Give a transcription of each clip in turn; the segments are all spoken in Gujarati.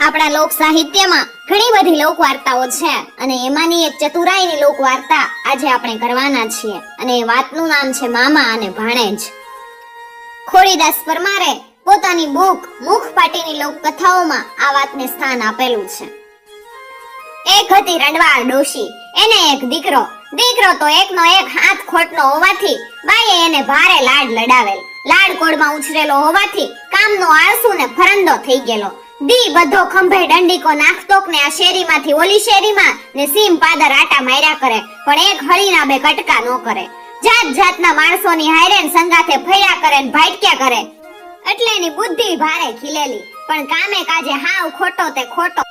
આપણા લોક સાહિત્યમાં ઘણી બધી લોક વાર્તાઓ છે અને એમાંની એક ચતુરાઈની લોક વાર્તા આજે આપણે કરવાના છીએ અને એ વાતનું નામ છે મામા અને ભાણેજ. ખોડીદાસ પરમારે પોતાની બુક મુખપાટીની લોક કથાઓમાં આ વાતને સ્થાન આપેલું છે. એક હતી રંડવાળ ડોશી, એને એક દીકરો તો એકનો એક હાથ ખોટનો હોવાથી બાઈએ એને ભારે લાડ લડાવેલ. લાડકોડમાં ઉછરેલો હોવાથી કામનો આળસુ ને ફરંદો થઈ ગયેલો. દી બધો ખંભે દંડીકો નાખતોક ને આ શેરીમાંથી ઓલી શેરીમાં ને સીમ પાદર આટા માર્યા કરે, પણ એક હળીના બે કટકા ન કરે. જાત જાતના માણસોની હાયરેન સંગાથે ફર્યા કરે ને ભાટક્યા કરે, એટલે એની બુદ્ધિ ભારે ખીલેલી, પણ કામે કાજે હાવ ખોટો તે ખોટો.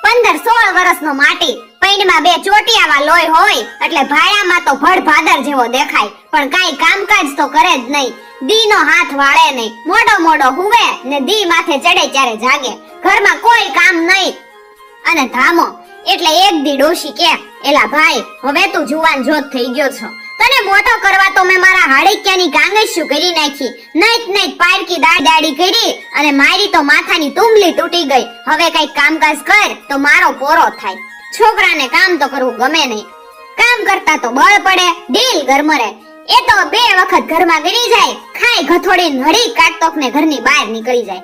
15-16 વર્ષનો માટી, પૈણમાં બે ચોટિયાવા લોહી હોય એટલે ભાયામાં તો ભડ ભાદર જેવો દેખાય, પણ કાઈ કામકાજ તો કરે જ નહીં. દીનો હાથ વાળે નહીં, મોડો હુવે ને દી માથે ચડે ત્યારે જાગે. ઘરમાં કોઈ કામ નહીં અને ધામો. એટલે એક દી ડોશી કે, એલા ભાઈ, હવે તું જુવાન જોત થઈ ગયો છો, તને મોટો કરવા તો મેં મારા હાડકિયાની ગાંગેશું કરી નાખી, નઈત પારકી દાડી કરી અને મારી તો માથાની તુંબલી તૂટી ગઈ. હવે કઈ કામકાજ કર તો મારો પોરો થાય. છોકરાને કામ તો કરવું ગમે નહીં, કામ કરતા તો બળ પડે, ડીલ ગરમરે. એ તો 2 વખત ઘરમાં ગરી જાય, ખાઈ ઘથોડી નડી કાટતોક ને ઘરની બહાર નીકળી જાય.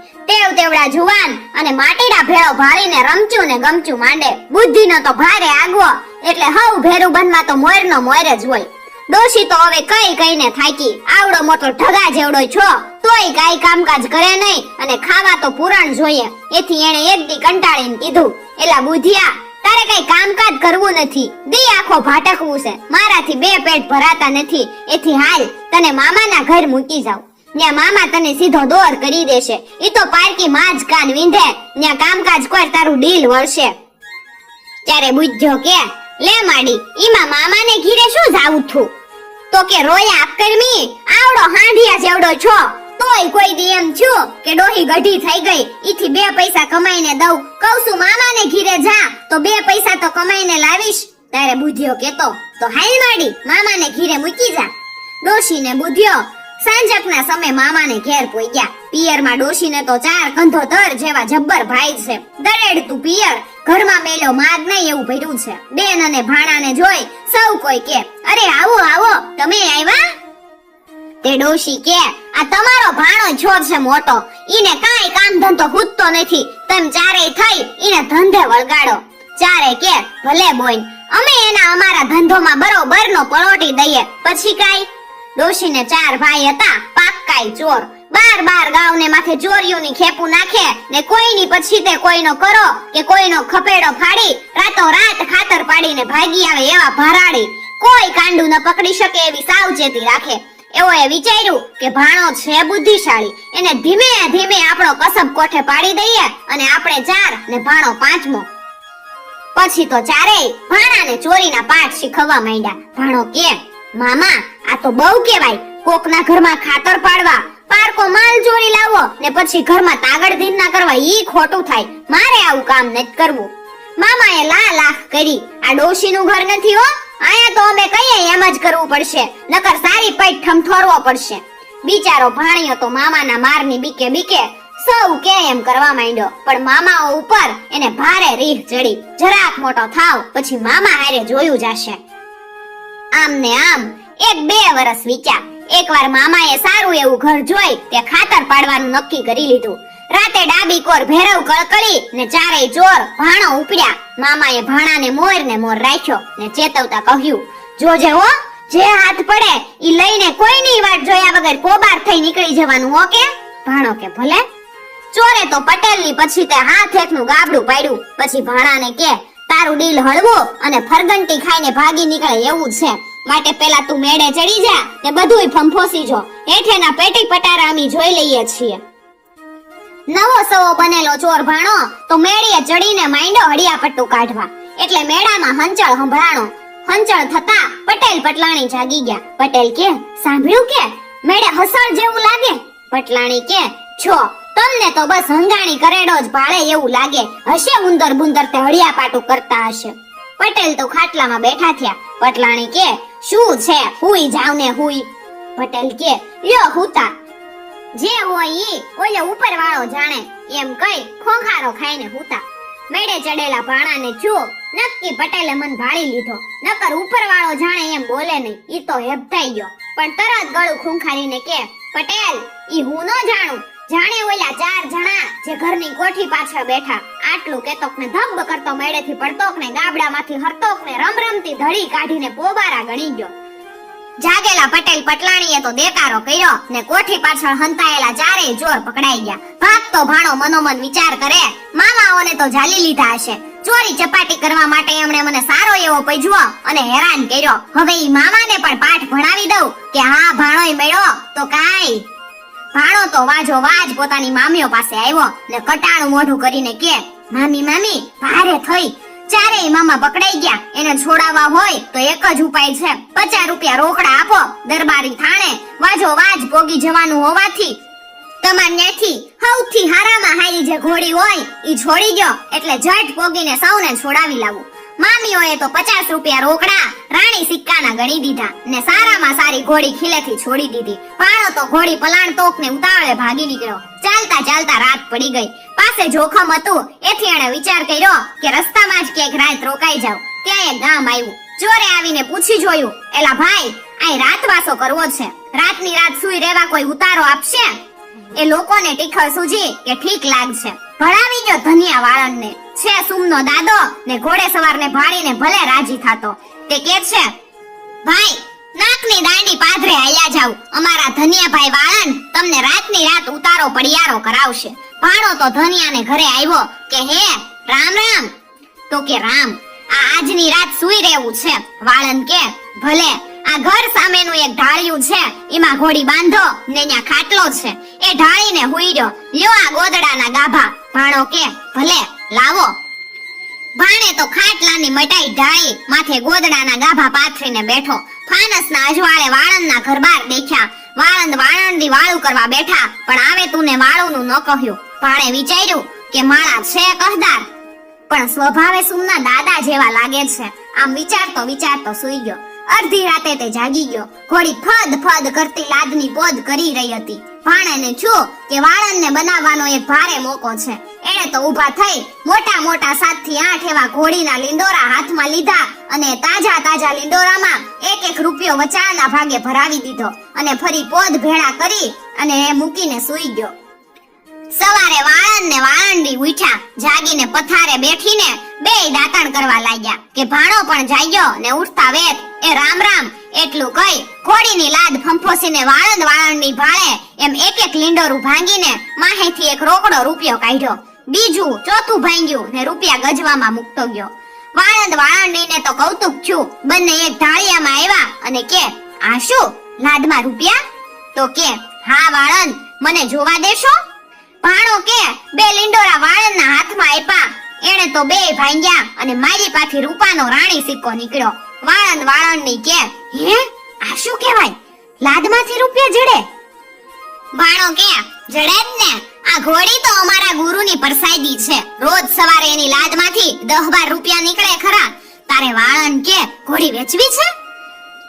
તેવડા જુવાન અને માટીડા ભેળો ભાળીને રમચું ને ગમચું માંડે. બુદ્ધિનો તો ભારે આગવો, એટલે હવ ભેરું બનમાં તો મોરનો મોર જ હોય. ડોશી તો હવે કઈને થાકી, આવડો મોટો ઢગા જેવડો છો તોય કાઈ કામકાજ કરે નહીં અને ખાવા તો પૂરણ જોઈએ. એથી એણે એક દી કંટાળીને કીધું, એલા બુધિયા, તારે કઈ કામકાજ કરવું નથી, દી આખો ભાટકવું છે, મારાથી 2 પેટ ભરાતા નથી. એથી હાલ તને મામાના ઘર મૂકી જાવ, ન્યા મામા તને સીધો દોર કરી દેશે. ઈ તો પારકી માં જ કાન વિંધે, ન્યા કામકાજ કર, તારું ડીલ વળશે. ત્યારે બુધ્યો કે, લે માડી, ઈમાં મામાને ઘીરે શું જાવું થું? તો કે, રોયા અક્કરમી, આવડો હાંડિયા જેવડો છો તોય કોઈ દી એમ છું કે ડોહી ગઢી થઈ ગઈ, ઈથી 2 પૈસા કમાઈને દઉં. કહું છું મામાને ઘીરે જા તો 2 પૈસા તો કમાઈને લાવીશ. ત્યારે બુધ્યો કેતો, તો હાલ માડી, મામાને ઘીરે મૂકી જા. ડોશીને બુધ્યો સાંજકના સમય મામાને ઘેર પોગ્યા. પિયરમાં ડોશીને તો 4 કંધોધર જેવા જબ્બર ભાઈ છે. દરેડતું પિયર, ઘરમાં મેલ્યો માગ નહીં એવું ભર્યું છે. બેન અને ભાણાને જોઈ સૌ કોઈ કે, અરે આવો તમે આવ્યા? તે ડોશી કે, આ તમારો ભાણો છો છે મોટો, ઈને કાઈ કામ ધંધો ખૂટતો નથી, તેમ ચારેય થઈ ઈને ધંધે વળગાડો. ચારે કે, ભલે બોઈન, અમે એના અમારા ધંધોમાં બરોબરનો પલોટી દઈએ. પછી કાઈ? ડોશીને 4 ભાઈ હતા, પાક્કાઈ ચોર. બાર ગાવને માથે ચોરીઓની ખેપું નાખે ને કોઈની પછી તે કોઈનો કરો કે કોઈનો ખપેડો ફાડી રાતો રાત ખાતર પાડીને ભાગી આવે એવા ભરાડી. કોઈ કાંડું ન પકડી શકે એવી સાવચેતી રાખે. એઓએ વિચાર્યું કે ભાણો છે બુદ્ધિશાળી, એને ધીમે આપણો કસબ કોઠે પાડી દઈએ અને આપણે 4 ને ભાણો 5મો. પછી તો ચારેય ભાણાને ચોરીના પાઠ શીખવવા માંડ્યા. ભાણો કે, મામા, આ તો બહુ કેવાય, કોકના ઘરમાં ખાતર પાડવા, પારકો માલ ચોરી લાવો ને પછી ઘરમાં તાગડધીન ના કરવા, ઈ ખોટું થાય, મારે આવું કામ નથી કરવું. મામાએ લાખ કરી, આ ડોશીનું ઘર નથી હો, આયા તો અમે કહીએ એમ જ કરવું પડશે, નકર સારી પૈઠ ઠમઠોરવો પડશે. બિચારો ભાણિયો તો મામાના મારની બીકે સૌ કે એમ કરવા માંડ્યો, પણ મામાઓ ઉપર એને ભારે રીહ ચડી. જરાક મોટો થાવ પછી મામા હારે જોયું જશે. આમ ને આમ 1-2 વર્ષ વીત્યા. એકવાર મામાએ સારું એવું ઘર જોઈ તે ખાતર પાડવાનું નક્કી કરી લીધું. રાતે ડાબી કોર ભેરવ કળકળી ને ચારેય ચોર ભાણો ઉપડ્યા. મામાએ ભાણાને મોર રાખ્યો ને ચેતવતા કહ્યું, જોજે હો, જે હાથ પડે ઈ લઈને કોઈની વાટ જોયા વગર પોબાર થઈ નીકળી જવાનું હો. કે ભાણો કે, ભલે. ચોરે તો પટેલની પછી તે હાથ એકનું ગાબડું પાડ્યું. પછી ભાણાને કે, તારું ડીલ હળવું અને ફરગંટી ખાઈને ભાગી નીકળે એવું છે, માટે પેલા તું મેળે ચડી જા ને બધુંય ફંફોસી જો, હેઠેના પેટી પટારા અમે જોઈ લઈએ છીએ. નવો સવો બનેલો ચોર ભાણો તો મેળીએ ચડીને માંડ્યો હડિયાપટ્ટું કાઢવા. એટલે મેળામાં હંચળ સંભળાણો. હંચળ થતા પટેલ પટલાણી જાગી ગયા. પટેલ કે, સાંભળ્યું કે મેળે હસળ જેવું લાગે? પટલાણી કે, છો, તમને તો બસ હંગાણી કરેડો જ ભાળે એવું લાગે હશે, ઉંદર બુંદર તે હડિયાપાટું કરતા હશે. પટેલ તો ખાટલામાં બેઠા થયા. પટલાણી કે, શું છે, હુઈ જાવ ને હુઈ. પટેલ કે, લ્યો હુતા, જે હોય ઈ ઓલે ઉપર વાળો જાણે, એમ કઈ ખોખારો ખાઈને હુતા. મેડે ચડેલા ભાણાને જો નક્કી પટેલે મન ભાળી લીધો. નકર ઉપરવાળો જાણે એમ બોલે નહીં, ઈ તો હેબતાઈ ગયો. પણ તરત ગળું ખૂંખારીને કે, પટેલ ઈ હું ન જાણું. જાણે ઓલા 4 જણા જે ઘરની કોઠી પાછળ બેઠા. આટલું કેતોક ને ધબ્બ કરતો મેડેથી પડતોક ને ગાબડામાંથી હરતોક ને રમરમતી ધડી કાઢીને પોબારા ગણી ગયો. જાગેલા પટેલ પટલાણીએ તો દેકારો કર્યો ને કોઠી પાછળ હંતાયેલા 4 ચોર પકડાઈ ગયા. ભાગતો ભાણો મનોમન વિચાર કરે, મામાઓને તો ઝાલી લીધા હશે. ચોરી ચપાટી કરવા માટે એમણે મને સારો એવો પૈજવો અને હેરાન કર્યો. હવે ઈ મામાને પણ પાઠ ભણાવી દઉં કે હા ભાણોય મળ્યો તો કાઈ. ભાણો તો વાજો વાજ પોતાની મામીઓ પાસે આવ્યો ને કટાણું મોઢું કરીને કે, મામી મામી ભારે થઈ. 4 મામા પકડાઈ ગયા. એને છોડાવવા હોય તો એક જ ઉપાય છે, 50 રૂપિયા રોકડા આપો. દરબારી થાણે વાજો વાજ પોગી જવાનું હોવાથી તમાર ન્યાથી સૌથી હારામાં હારી જે ઘોડી હોય ઈ છોડી ગયો એટલે જટ પોગીને સૌને છોડાવી લાવું. મામીઓએ તો 50 રૂપિયા રોકડા રાણી સિક્કાના ગણી દીધા ને સારામાં સારી ઘોડી ખીલેથી છોડી દીધી. ભાણો તો ઘોડી પલાણ તોક ને ઉતાવળે ભાગી નીકળ્યો. ચાલતા ચાલતા રાત પડી ગઈ. પાસે જોખમ હતું એથી એણે વિચાર કર્યો કે રસ્તામાં જ ક્યાંક રાત રોકાઈ જાવ. ત્યાં એક ગામ આવ્યું. ચોરે આવીને પૂછી જોયું, એલા ભાઈ અહીં રાતવાસો કરવો છે, રાતની રાત સુઈ રહેવા કોઈ ઉતારો આપશે? એ લોકોને ટીખળ સૂજી કે ઠીક લાગશે. ભણાવી ગયો ધનિયા વાળંદને. છે સુમનો દાદો ને ઘોડે સવારને ભાળીને ભલે રાજી થાતો. તે કે છે, ભાઈ નાકની દાંડી પાદરે આયા જાવ. અમારા ધનિયાભાઈ વાળંદ તમને રાતની રાત ઉતારો પડિયારો કરાવશે. ભાણો તો ધનિયાને ઘરે આવ્યો કે હે રામ રામ. તો કે રામ, આ આજની રાત સુઈ રહેવું છે. વાળંદ કે ભલે. આ ઘર સામેનું એક ઢાળિયું છે, એમાં ઘોડી બાંધો ને ત્યાં ખાટલો છે, એ ઢાળીને હુઈ રહ્યો. લ્યો આ ગોદડાના ગાભા. ભાણો કે ભલે લાવો. ભાણે તો ખાટલાની મટાઈ ઢાળી માથે ગોદડાના ગાભા પાથરીને બેઠો. ફાનસના અજવાળે વાળંદના ઘર બાર દેખ્યા. વાળંદ વાળંદી વાળું કરવા બેઠા, પણ આવે તું ને વાળુંનું ન કહ્યું. ભાણે વિચાર્યું કે માળા છે કહદાર, પણ સ્વભાવે સુમના દાદા જેવા લાગે છે. આમ વિચારતો સુઈ ગયો. અડધી રાતે તે જાગી ગયો. ઘોડી ફદ ફદ કરતી લાદની પોદ કરી રહી હતી. ભાણેને છું કે વાળંદને બનાવવાનો એક ભારે મોકો છે. એણે તો ઊભા થઈ મોટા મોટા 7 થી 8 એવા ઘોડીના લીંડોરા હાથમાં લીધા અને તાજા લીંડોરામાં 1 રૂપિયો વચાળના ભાગે ભરાવી દીધો અને ફરી પોદ ભેળા કરી અને એ મૂકીને સૂઈ ગયો. સવારે વાળંદ ને વાળંદી ઉઠ્યા. જાગીને પથારે બેઠીને બેય દાતણ કરવા લાગ્યા કે ભાણો પણ જાગ્યો ને ઉઠતા વેત એ રામ રામ એટલું કહી ઘોડીની લાદ ફંફોસીને વાળંદ વાળંદી ભાળે એમ એક લીંડોરું ભાંગીને માહેથી 1 રોકડો રૂપિયો કાઢ્યો. બીજું ચોથું ભાંગ્યું ને રૂપિયા ગજવામાં મૂકતો ગયો. વાળંદ વાળંદીને તો કૌતુક થયું. બંને એક ઢાળિયામાં આવ્યા અને કે આ શું લાદમાં રૂપિયા? તો કે હા વાળંદ, મને જોવા દેશો? ભાણો કે 2 લીંડોરા વાળંદના હાથમાં આપ્યા. એણે તો 2 ભાંગ્યા અને મારી પાથી રૂપાનો રાણી સિક્કો નીકળ્યો. વાળંદ વાળંદી કે હે આ શું કહેવાય? લાદમાંથી રૂપિયા જડે? ભાણો કે જડે જ ને. આ ઘોડી તો અમારા ગુરુની પરસાઈદી છે. રોજ સવારે એની લાદમાંથી 10-12 રૂપિયા નીકળે ખરા. તારે વાળંદ કે ઘોડી વેચવી છે?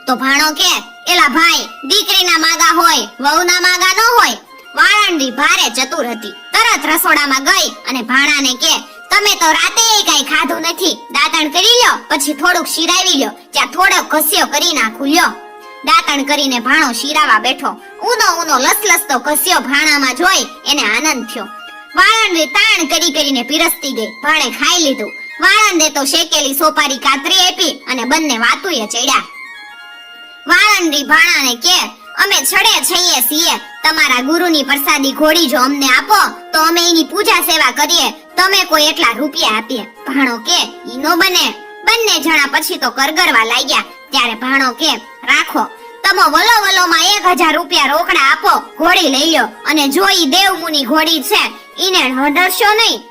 તો ભાણો કે એલા ભાઈ, દીકરીના માગા હોય વહુના માગા ન હોય. વાળંદી ભારે ચતુર હતી. તરત રસોડામાં ગઈ અને ભાણાને કે તમે તો રાતે કઈ ખાધું નથી, દાંતણ કરી લ્યો, પછી થોડુંક શીરાવી લ્યો, ત્યાં થોડોક ઘસ્યો કરી નાખું લ્યો. દાંતણ કરીને ભાણો શીરાવા બેઠો. ઊનો લસલસતો ઘસ્યો ભાણામાં જોઈ એને આનંદ થયો. વાળંદી તાણ કરીને પીરસતી ગઈ. ભાણે ખાઈ લીધું. વાળંદે તો શેકેલી સોપારી કાતરી આપી અને બંને વાતુએ ચડ્યા. વાળંદી ભાણાને કે અમે છડે છીએ છીએ. તમારા ગુરુની પ્રસાદી ઘોડી જો અમને આપો તો અમે એની પૂજા સેવા કરીએ. તમે કોઈ એટલા રૂપિયા આપીએ. ભાણો કે ઈ નો બને. બંને જણા પછી તો કરગરવા લાગ્યા. ત્યારે ભાણો કે રાખો, તમો વલોમાં 1000 રૂપિયા રોકડા આપો, ઘોડી લઈ લ્યો, અને જો ઈ દેવમુની ઘોડી છે ઈને હડરશો નહીં.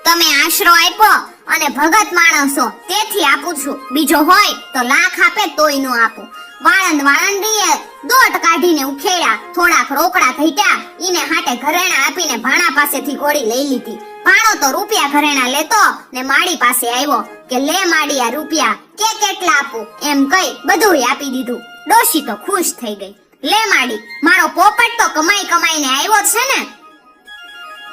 તમે આશરો આપ્યો અને ભગત માણસો તેથી આપું છું. બીજો હોય તો લાખ આપે તોય નો આપું. વાળંદીએ દોટ કાઢીને ઉખેડ્યા. થોડાક રોકડા ઘટ્યા. ઈને હાટે ઘરેણા આપીને ભાણા પાસેથી ઘોડી લઈ લીધી. ભાણો તો રૂપિયા ઘરેણા લેતો ને માડી પાસે આવ્યો કે લે માડી આ રૂપિયા, કે કેટલા આપું એમ કહી બધુંય આપી દીધું. ડોશી તો ખુશ થઈ ગઈ. લે માડી, મારો પોપટ તો કમાઈને આવ્યો છે ને.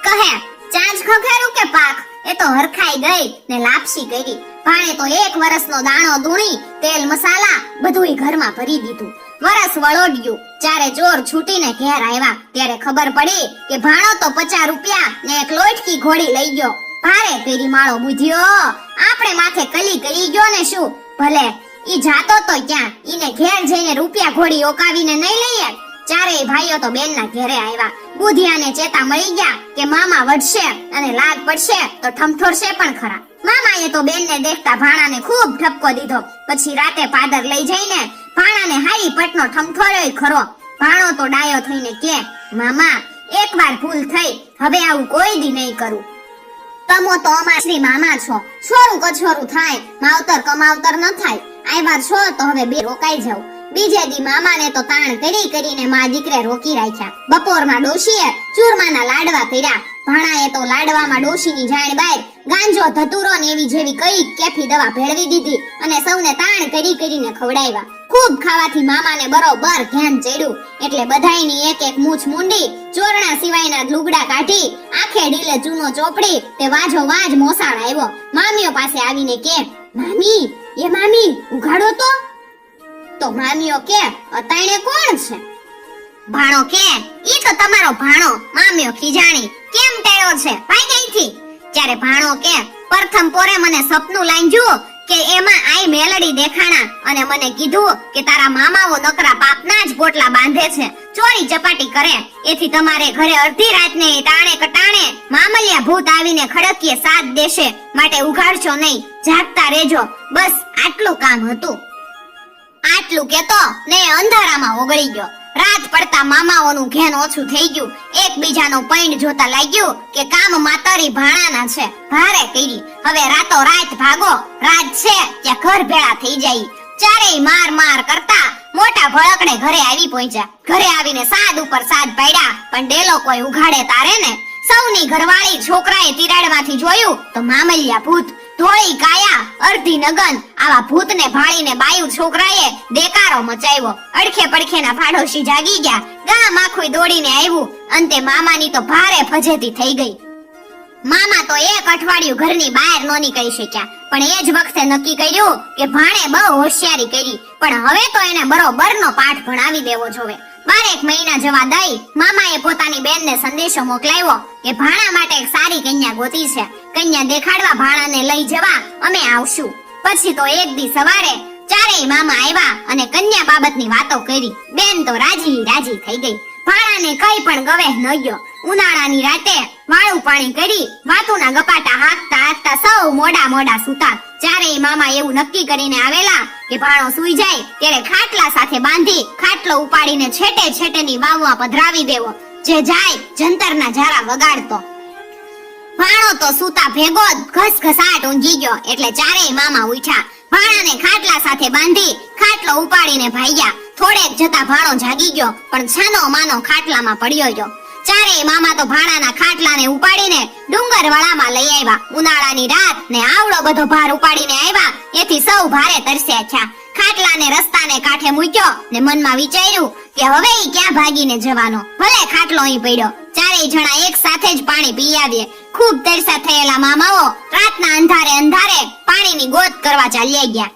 કહે ચાંચ ખખેરું કે પાક, એ તો હરખાઈ ગઈ ને લાપસી કરી. ભાણે તો 1 વર્ષનો દાણો દૂણી, તેલ મસાલા બધુંય ઘરમાં ભરી દીધું. વરસ વળોડ્યું. ચારે ચોર છૂટીને ઘેર આવ્યા ત્યારે ખબર પડી કે ભાણો તો 50 રૂપિયા ને એક લોટકી ઘોડી લઈ ગયો. ભારે કરી માળો બુધ્યો. આપણે માથે કલી કરી ગયો ને શું? ભલે ઈ જાતો તો ક્યાં, ઈને ઘેર જઈને રૂપિયા ઘોડી ઓકાવીને નહીં લઈએ. ચારેય ભાઈઓ તો બેનના ઘેરે આવ્યા. બુધિયાને ચેતા મળી ગયા કે મામા વઢશે અને લાગ પડશે તો ઠમઠોરશે પણ ખરા. મામાએ તો બેનને દેખતા ભાણાને ખૂબ ઠપકો દીધો. પછી રાતે પાદર લઈ જઈને ભાણાને હારી પટનો ઠમઠોર્યોય ખરો. ભાણો તો ડાયો થઈને કે, મામા એકવાર ભૂલ થઈ, હવે આવું કોઈ દી નહીં કરું. તમો તો અમાર શ્રી મામા છો, છોરું કછોરું થાય, માવતર કમાવતર ન થાય. આવ્યા છો તો હવે બે રોકાઈ જાવ. બીજે દી મામાને તો તાણ કરીને માં દીકરે રોકી રાખ્યા. બપોરમાં ડોશીએ ચૂરમાના લાડવા કર્યા. ભાણાએ તો લાડવામાં ડોશીની જાણ બહાર ગાંજો ધતુરો ને એવી જેવી કઈ કેફી દવા ભેળવી દીધી અને સૌને તાણ કરીને ખવડાવ્યા. ખૂબ ખાવાથી મામાને બરોબર ધ્યાન ચડ્યું એટલે બધાયની એક એક મૂછ મૂંડી, ચોરણા સિવાયના લુગડા કાઢી, આખે ઢીલે ચૂનો ચોપડી તે વાજો વાજ મોસાળ આવ્યો. મામીઓ પાસે આવીને કે, મામી એ મામી ઉઘાડો તો મામીઓ કે, અતાણે કોણ છે? ભાણો કે, ઈ તો તમારો ભાણો. મામીઓ ખીજાણી, કેમ ટેળો છે ભાઈ ગઈથી? ત્યારે ભાણો કે, પ્રથમ પોરે મને સપનું લાંજ્યું કે એમાં આઈ મેલડી દેખાણા અને મને કીધું કે તારા મામાઓ નકરા પાપના જ પોટલા બાંધે છે, ચોરી ચપાટી કરે. એથી તમારે ઘરે અડધી રાતને ટાણે કટાણે મામલિયા ભૂત આવીને ખડકીએ સાથ દેશે, માટે ઉઘાડશો નહીં, જાગતા રહેજો. બસ આટલું કામ હતું. આટલું કેતો ને અંધારામાં ઓગળી ગયો. રાત પડતા મામાઓનું ઘેન ઓછું થઈ ગયું. એકબીજાનો પૈંડ જોતા લાગ્યું કે કામ માતરી ભાણાના છે. ભારે કરી. હવે રાતો રાત ભાગો, રાત છે ત્યાં ઘર ભેળા થઈ જાય. ચારેય માર કરતા મોટા ભળકડે ઘરે આવી પહોંચ્યા. ઘરે આવીને સાદ ઉપર સાદ પાડ્યા, પણ ડેલો કોઈ ઉઘાડે તારે ને. સૌની ઘરવાળી છોકરાએ તિરાડમાંથી જોયું તો મામલિયા ભૂત, ધોળી કાયા, અર્ધી નગન. આવા ભૂતને ભાળીને બાયુ છોકરાએ દેકારો મચાવ્યો. અડખે પડખેના પાડોશી જાગી ગયા. ગામ આખું દોડીને આવ્યું. અંતે મામાની તો ભારે ફજેતી થઈ ગઈ. મામા તો 1 અઠવાડિયું ઘરની બહાર ન નીકળી શક્યા. પણ એ જ વખતે નક્કી કર્યું કે ભાણે બહુ હોશિયારી કરી, પણ હવે તો એને બરોબરનો પાઠ ભણાવી દેવો જોવે. 12 મહિના જવા દઈ મામાએ પોતાની બેનને સંદેશો મોકલાવ્યો કે ભાણા માટે એક સારી કન્યા ગોતી છે. કન્યા દેખાડવા ભાણાને લઈ જવા અમે આવશું. પછી તો એક દી સવારે ચારેય મામા આવ્યા અને કન્યા બાબતની વાતો કરી. બેન તો રાજી થઈ ગઈ. ભાણાને કઈ પણ ગવે ન ગયો. ઉનાળાની રાતે વાળું પાણી કરી વાતુના ગપાટા હાંકતા સૌ મોડા સૂતા. ચારેય મામા એવું નક્કી કરીને આવેલા કે ભાણો સૂઈ જાય ત્યારે ખાટલા સાથે બાંધી ખાટલો ઉપાડીને છેટેની વાવમાં પધરાવી દેવો. જે જાય જંતરના ઝારા વગાડતો. ભાણો તો સૂતા ભેગો ઘસઘસાટ ઊંઘી ગયો એટલે ચારેય મામા ઉઠ્યા. ભાણાને ખાટલા સાથે બાંધી ખાટલો ઉપાડીને ભાગ્યા. થોડેક જતા ભાણો જાગી ગયો, પણ છાનો માનો ખાટલામાં પડ્યો ગયો. ચારેય મામા તો ભાણાના ખાટલાને ઉપાડીને ડુંગરવાળામાં લઈ આવ્યા. ઉનાળાની રાત ને આવડો બધો ભાર ઉપાડીને આવ્યા એથી સૌ ભારે તરસ્યા થયા. ખાટલાને રસ્તાને કાંઠે મૂક્યો ને મનમાં વિચાર્યું કે હવે ઈ ક્યાં ભાગીને જવાનો, ભલે ખાટલો અહીં પડ્યો. ચારેય જણા એક સાથે જ પાણી પી આવીએ. ખૂબ તરસા થયેલા મામાઓ રાતના અંધારે પાણીની ગોત કરવા ચાલ્યા ગયા.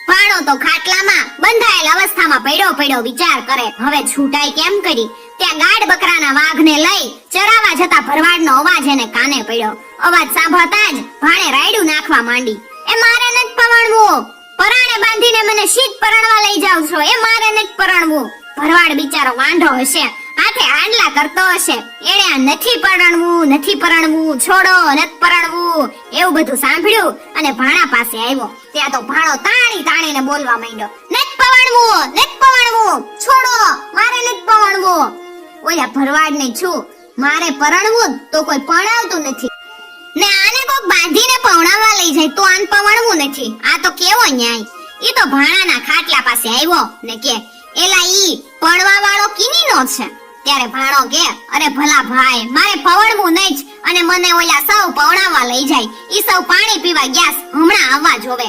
ભાણો તો ખાટલામાં બંધાયેલ અવસ્થામાં પડ્યો વિચાર કરે, હવે છૂટાય કેમ કરી. ત્યાં ગાડ બકરાના વાઘને લઈ ચરાવા જતા ભરવાડનો અવાજ એને કાને પડ્યો. અવાજ સાંભળતા જ ભાણે રાયડું નાખવા માંડી. એ મારે નથી પવણવું, પરાણે બાંધીને મને શીત પરણવા લઈ જાવ છો, એ મારે નથી પરણવું. ભરવાડ બિચારો વાંઢો હશે, હાથે આંડલા કરતો હશે. એણે આ નથી પરણવું, છોડો, નથી પરણવું એવું બધું સાંભળ્યું અને ભાણા પાસે આવ્યો. ત્યાં તો ભાણો તાણીને બોલવા માંડ્યો, નથી પરણવું, છોડો, મારે નથી પરણવું. ઓલા ભરવાડને છું, મારે પરણવું તો કોઈ પરણાવતું નથી ને આને કોક બાંધીને પરણાવવા લઈ જાય તો આને પરણવું નથી. આ તો કેવો ન્યાય. ઈ તો ભાણાના ખાટલા પાસે આવ્યો ને કે, એલા ઈ પરણવા વાળો કીનીનો છે. ત્યારે ભાણો કે, અરે ભલા ભાઈ, મારે પરણવું નહીં જ અને મને ઓલા સૌ પરણાવવા લઈ જાય. ઈ સૌ પાણી પીવા ગયા, હમણાં આવવા જોવે.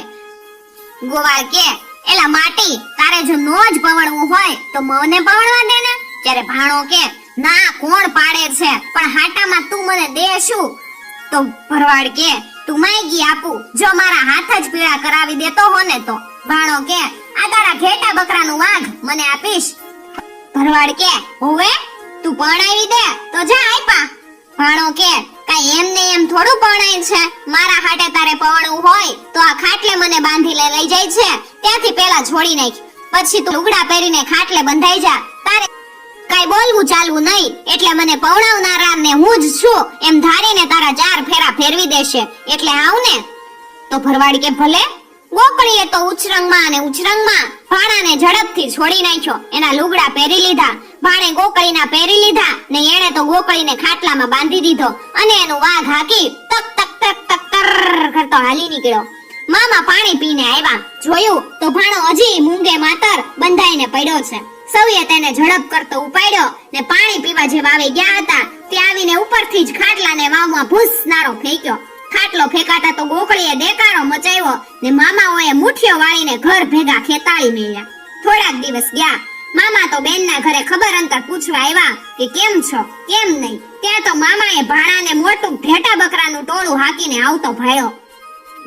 ગોવાળ કે, એલા માટી, તારે જો નો જ પરણવું હોય તો મને પરણવા દે ને. ત્યારે ભાણો કે, ના કોણ પાડે છે, પણ હાટામાં તું મને દે શું? તો ભરવાડ કે તું માંગી આપું, જો મારા હાથ જ પીળા કરાવી દેતો હો ને તો. ભાણો કે આ તારા ઘેટા બકરાનું વાઘ મને આપીશ? ભરવાડ કે હોવે, તું પરણાવી દે તો જા આપ્યા. ભાણો કે કાઈ એમને એમ થોડું પરણાય છે, મારા હાટે તારે પરણવું હોય તો આ ખાટલે મને બાંધી લઈ જાય છે, ત્યાંથી પેલા છોડી નાખ, પછી તું લુગડા પહેરીને ખાટલે બંધાઈ જા. તારે કાઈ બોલવું ચાલવું નહીં, એટલે મને પરણાવનારા ને હું જ છું એમ ધારીને તારા 4 ફેરા ફેરવી દેશે, એટલે આવ ને. તો ભરવાડ કે ભલે. ગોકળીએ તો ઉછરંગમાં અને ઉછરંગમાં ભાણાને ઝડપથી છોડી નાખ્યો. એના લુગડા પહેરી લીધા, ભાણે ગોકળીના પહેરી લીધા ને એણે તો ગોકળીને ખાટલામાં બાંધી દીધો અને એનું વાઘ હાકી તક તક તક તક તર કરતો હાલી નીકળ્યો. મામા પાણી પીને આવ્યા, જોયું તો ભાણો હજી મૂંગે માતર બંધાઈને પડ્યો છે. સૌએ તેને ઝડપ કરતો ઉપાડ્યો ને પાણી પીવા જે વાવે ગયા હતા ત્યાં આવીને ઉપરથી જ ખાટલાને વાવમાં ભૂસનારો ફેંક્યો. ખાટલો ફેંકાતા તો ગોકળીએ દેકારો મચાવ્યો ને મામાઓએ મુઠ્ઠીઓ વાળીને ઘર ભેગા ખેતાળી મેળ્યા. થોડાક દિવસ ગયા, મામા તો બેનના ઘરે ખબર અંતર પૂછવા આવ્યા કે કેમ છો કેમ નહીં. ત્યાં તો મામાએ ભાણાને મોટું ઘેટા બકરાનું ટોળું હાકીને આવતો ભાળ્યો.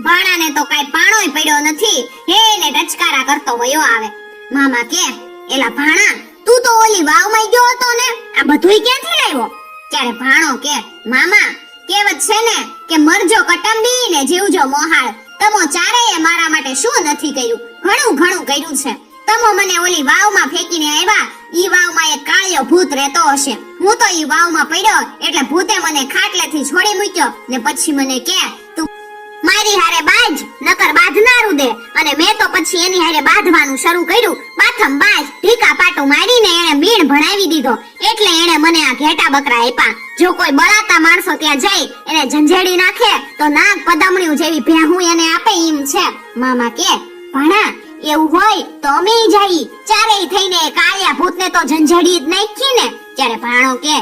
ભાણાને તો કાઈ પાણોય પડ્યો નથી, હે ને ટચકારા કરતો વયો આવે. મામા કે એલા ભાણા, તું તો ઓલી વાવમાં ગયો હતો ને, આ બધુંય ક્યાંથી લાવ્યો? ત્યારે ભાણો કે મામા, કહેવત છે ને કે મરજો કટંબી ને જીવજો મોહાળ. તમો ચારેય મારા માટે શું નથી કર્યું? ઘણું ઘણું કર્યું છે. તમો મને ઓલી વાવમાં ફેંકીને આવ્યા, ઈ વાવમાં એક કાળિયો ભૂત રહેતો હશે. હું તો ઈ વાવમાં પડ્યો એટલે ભૂતે મને ખાટલેથી છોડી મૂક્યો ને પછી મને કે તું મારી હારે બાજ, નકર બાંધનારું દે. અને મેં તો પછી એની હારે બાંધવાનું શરૂ કર્યું. બાથમ બાજ ઢીકા પાટું મારીને એને મીણ ભણાવી દીધો, એટલે એને મને આ ઘેટા બકરા આપ્યા. જો કોઈ બળાતા માણસો ત્યાં જાય એને ઝંઝેડી નાખે તો નાગ પદમણ્યું જેવી ભેહું એને આપે એમ છે. મામા કે ભાણા, એવું હોય તો અમે જઈ ચારેય થઈને કાળિયા ભૂતને તો ઝંઝેડી જ નાખી ને. ત્યારે ભાણો કે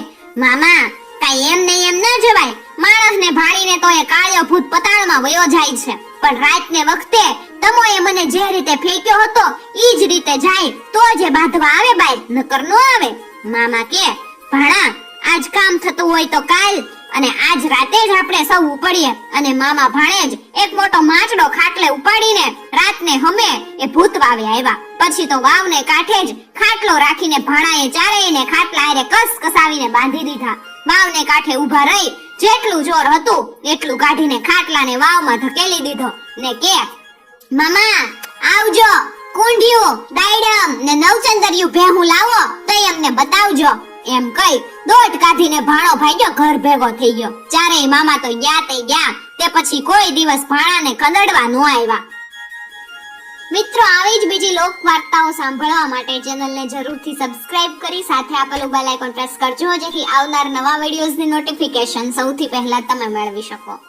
મામા, કાઈ એમ ને એમ ન જવાય. માણસને ભાળીને તો એ કાળિયો ભૂત પતાળમાં વયો જાય છે, પણ રાતને વખતે તમોએ મને જે રીતે ફેંક્યો હતો ઈ જ રીતે જાય તો જે બાંધવા આવે બાય, નકર નો આવે. મામા કે ભાણા, આજ કામ થતું હોય તો કાલ, અને આજ રાતે જ આપણે સૌ ઉપડીએ. અને મામા ભાણેજ એક મોટો માચડો ખાટલે ઉપાડીને રાતને હમે એ ભૂત વાવે આવ્યા. પછી તો વાવને કાંઠે જ ખાટલો રાખીને ભાણાએ ચારેયને ખાટલા હારે કસ કસાવીને બાંધી દીધા. વાવને કાંઠે ઊભા રહી જેટલું જોર હતું એટલું કાઢીને ખાટલાને વાવમાં ધકેલી દીધો ને કે મામા આવજો, કુંઢિયું દાયડમ ને નવચંદરિયું ભેહું લાવો તો અમને બતાવજો. એમ કઈ દોટ કાઢીને ભાણો ભાગ્યો ઘર ભેગો થઈ ગયો. ચારેય મામા તો ગયા તે ગયા, તે પછી કોઈ દિવસ ભાણાને કંદડવા ન આવ્યા. મિત્રો, આવી જ બીજી લોક વાર્તાઓ સાંભળવા માટે ચેનલને જરૂરથી સબસ્ક્રાઇબ કરી સાથે આપેલું બેલ આઇકોન પ્રેસ કરજો, જેથી આવનાર નવા વિડિયોઝની નોટિફિકેશન સૌથી પહેલા તમે મેળવી શકો.